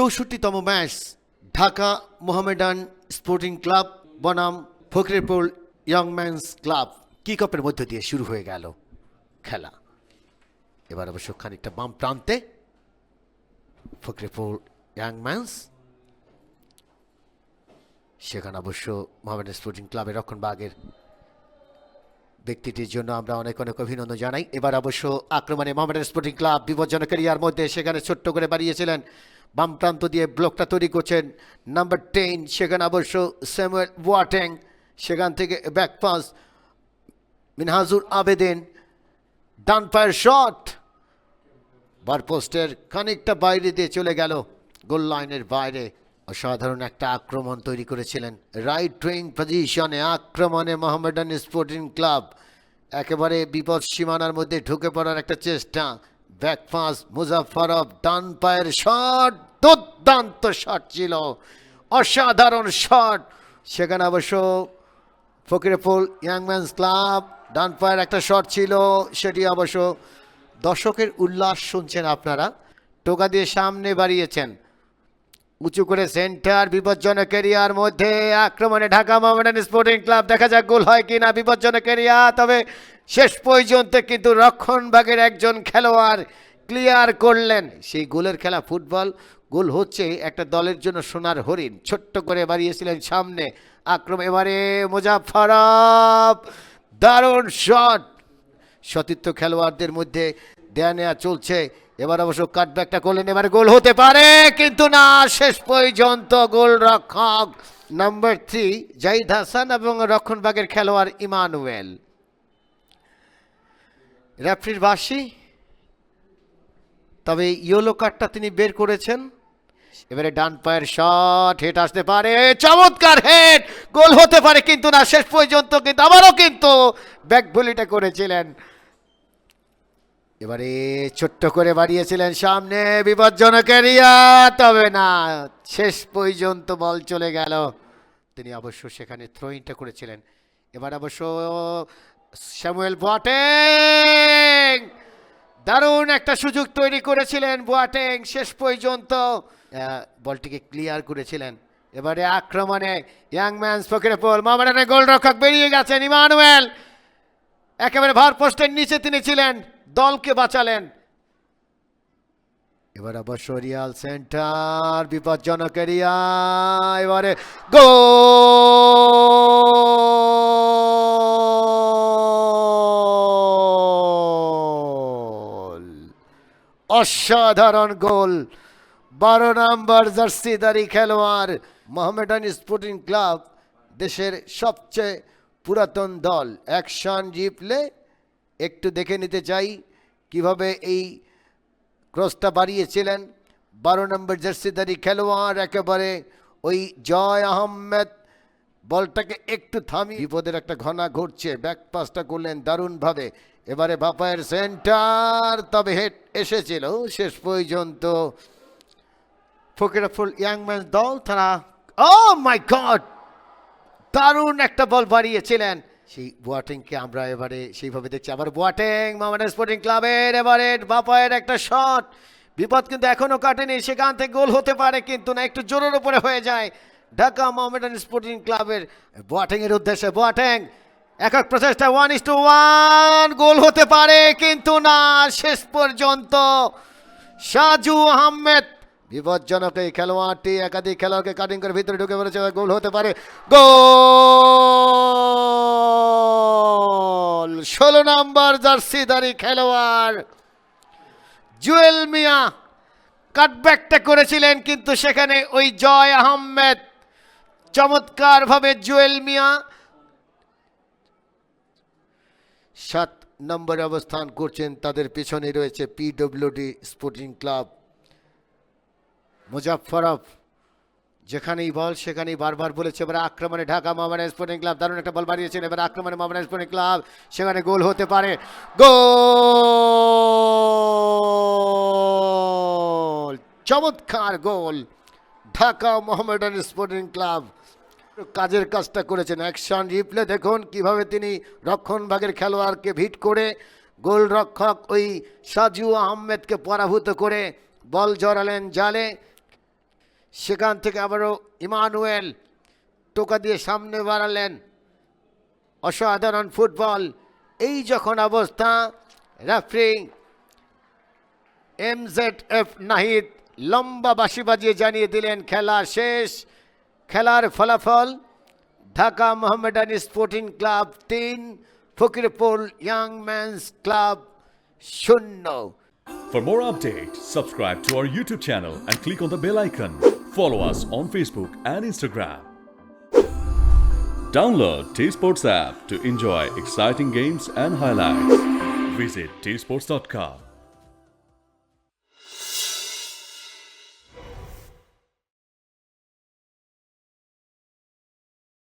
64তম match Dhaka Mohammedan sporting club বনাম Fakirpur young men's club kick অফের মধ্য দিয়ে শুরু হয়ে গেল খেলা। এবার অবশ্য খানিকটা বাম প্রান্তে ফকিরপুর ইয়ং ম্যানস, সেখানে অবশ্য মোহামেডান স্পোর্টিং ক্লাবের রক্ষণভাগের ব্যক্তিটির জন্য আমরা অনেক অনেক অভিনন্দন জানাই। এবার অবশ্য আক্রমণে মোহামেডান স্পোর্টিং ক্লাব বিপজ্জনক এরিয়ার মধ্যে, সেখানে ছোট্ট করে বাড়িয়েছিলেন, বাম প্রান্ত দিয়ে ব্লকটা তৈরি করছেন নাম্বার 10, সেখানে অবশ্য স্যামুয়েল ওয়াটেং, সেখান থেকে ব্যাক পাস মিনহাজুর আবেদিন, ডান পায়ের শট বার পোস্টের খানিকটা বাইরে দিয়ে চলে গেল, গোল লাইনের বাইরে। অসাধারণ একটা আক্রমণ তৈরি করেছিলেন রাইট উইং পজিশনে। আক্রমণে মোহামেডান স্পোর্টিং ক্লাব একেবারে বিপদ সীমানার মধ্যে ঢুকে পড়ার একটা চেষ্টা, ব্যাক পাস মুজাফফরভ, ডান পায়ের শট, দুর্দান্ত শট ছিল, অসাধারণ শট। সেখানে অবশ্য ফকিরপুর ইয়ং ম্যানস ক্লাব ডান পায়ের একটা শট ছিল, সেটি অবশ্য দর্শকের উল্লাস শুনছেন আপনারা, টোকা দিয়ে সামনে বাড়িয়েছেন, উঁচু করে সেন্টার, বিপজ্জনক এরিয়ার মধ্যে আক্রমণে ঢাকা মোহামেডান স্পোর্টিং ক্লাব। দেখা যাক গোল হয় কিনা, বিপজ্জনক এরিয়া, তবে শেষ পর্যন্ত কিন্তু রক্ষণভাগের একজন খেলোয়াড় ক্লিয়ার করলেন। সেই গোলের খেলা ফুটবল, গোল হচ্ছে একটা দলের জন্য সোনার হরিণ। ছোট্ট করে বাড়িয়েছিলেন সামনে আক্রমণ, এবারে মুজাফফরভ, দারুণ শট। সতীর্থ খেলোয়াড়দের মধ্যে দেয়া নেয়া চলছে, এবার অবশ্য কাটব্যাকটা করলেন, এবার গোল হতে পারে কিন্তু না, শেষ পর্যন্ত গোল রক্ষক নাম্বার 3 জাহিদ হাসান এবং রক্ষণভাগের খেলোয়াড় ইমানুয়েল। রেফারির বাঁশি, তবে ইয়েলো কার্ডটা তিনি বের করেছেন। এবারে ডান পায়ের শট, হেড আসতে পারে, চমৎকার হেড, গোল হতে পারে কিন্তু না, শেষ পর্যন্ত কিন্তু আবারও কিন্তু ব্যাক ভলিটা করেছিলেন। এবারে ছোট্ট করে বাড়িয়েছিলেন সামনে, বিপজ্জনক এরিয়া, তবে না, শেষ পর্যন্ত বল চলে গেল। তিনি অবশ্য সেখানে থ্রোইনটা করেছিলেন। এবার অবশ্য স্যামুয়েল ওয়াটেং, দারুণ একটা সুযোগ তৈরি করেছিলেন ওয়াটেং, শেষ পর্যন্ত বলটিকে ক্লিয়ার করেছিলেন। এবারে আক্রমণে ইয়াং ম্যানস ফকিরপুর, মোহামেডানের গোলরক্ষক বেরিয়ে গেছেন, ইমানুয়েল একেবারে ভার পোস্টের নিচে তিনি ছিলেন, দলকে বাঁচালেন। এবার অবশ্য রিয়াল সেন্টার, বিপজ্জনক এরিয়া, এবারে গোল, অসাধারণ গোল। 12 নম্বর জার্সিধারী খেলোয়াড় মোহামেডান স্পোর্টিং ক্লাব, দেশের সবচেয়ে পুরাতন দল। অ্যাকশন রিপ্লে একটু দেখে নিতে চাই কিভাবে এই ক্রসটা বাড়িয়েছিলেন 12 নম্বর জার্সিধারী খেলোয়াড়, একেবারে ওই জয় আহমেদ বলটাকে একটু থামিয়ে, বিপদের একটা ঘনা ঘটছে, ব্যাক পাসটা করলেন দারুণভাবে। এবারে বাপায়ের সেন্টার, তবে হেড এসেছিল, শেষ পর্যন্ত ফকিরপুর ইয়ং ম্যানস দল তারা, ও মাই গড, দারুণ একটা বল বাড়িয়েছিলেন। সেই বোয়াটেংকে আমরা এবারে সেইভাবে দেখছি, আবার বোয়াটেং মোহামেডান স্পোর্টিং ক্লাবের, এবারে বাপায়ের একটা শট, বিপদ কিন্তু এখনো কাটেনি, সেখান থেকে গোল হতে পারে কিন্তু না, একটু জোরের উপরে হয়ে যায় ঢাকা মোহামেডান স্পোর্টিং ক্লাবের। বোয়াটেং এর উদ্দেশ্যে বোয়াটেং, একক প্রচেষ্টা 1-1, গোল হতে পারে কিন্তু না, শেষ পর্যন্ত সাজু আহমেদ, বিপজ্জনক এই খেলোয়াড়টি একাধিক খেলোয়াড়কে কাটিং করে ভিতরে ঢুকে পড়েছে, গোল হতে পারে, গোল। 16 নম্বর জার্সিধারী খেলোয়াড় জুয়েল মিয়া কাটব্যাকটা করেছিলেন, কিন্তু সেখানে ওই জয় আহমেদ চমৎকার ভাবে, জুয়েল মিয়া 7 নম্বরে অবস্থান করছেন, তাদের পিছনে রয়েছে পিডব্লিউডি স্পোর্টিং ক্লাব। মুজাফফরভ যেখানেই বল সেখানেই বারবার বলেছে। এবার আক্রমণে ঢাকা মোহামেডান স্পোর্টিং ক্লাব, দারুণ একটা বল বাড়িয়েছেন, এবার আক্রমণে মোহামেডান স্পোর্টিং ক্লাব, সেখানে গোল হতে পারে, গোল, চমৎকার গোল। ঢাকা মোহামেডান স্পোর্টিং ক্লাব কাজের কাজটা করেছেন। অ্যাকশন রিপ্লে দেখুন কিভাবে তিনি রক্ষণভাগের খেলোয়াড়কে ভিট করে গোল রক্ষক ওই সাজু আহমেদকে পরাভূত করে বল জড়ালেন জালে। সেখান থেকে আবারও ইমানুয়েল টোকা দিয়ে সামনে বাড়ালেন। অসাধারণ ফুটবল। এই যখন অবস্থা, রেফারি MZF নাহিদ লম্বা বাঁশি বাজিয়ে জানিয়ে দিলেন খেলা শেষ। খেলার ফলাফল Dhaka Mohammedan sporting club 3, Fakirpur young men's club 0। For more updates, subscribe to our YouTube channel and click on the bell icon. Follow us on Facebook and Instagram. Download T-Sports app to enjoy exciting games and highlights. Visit tsports.com.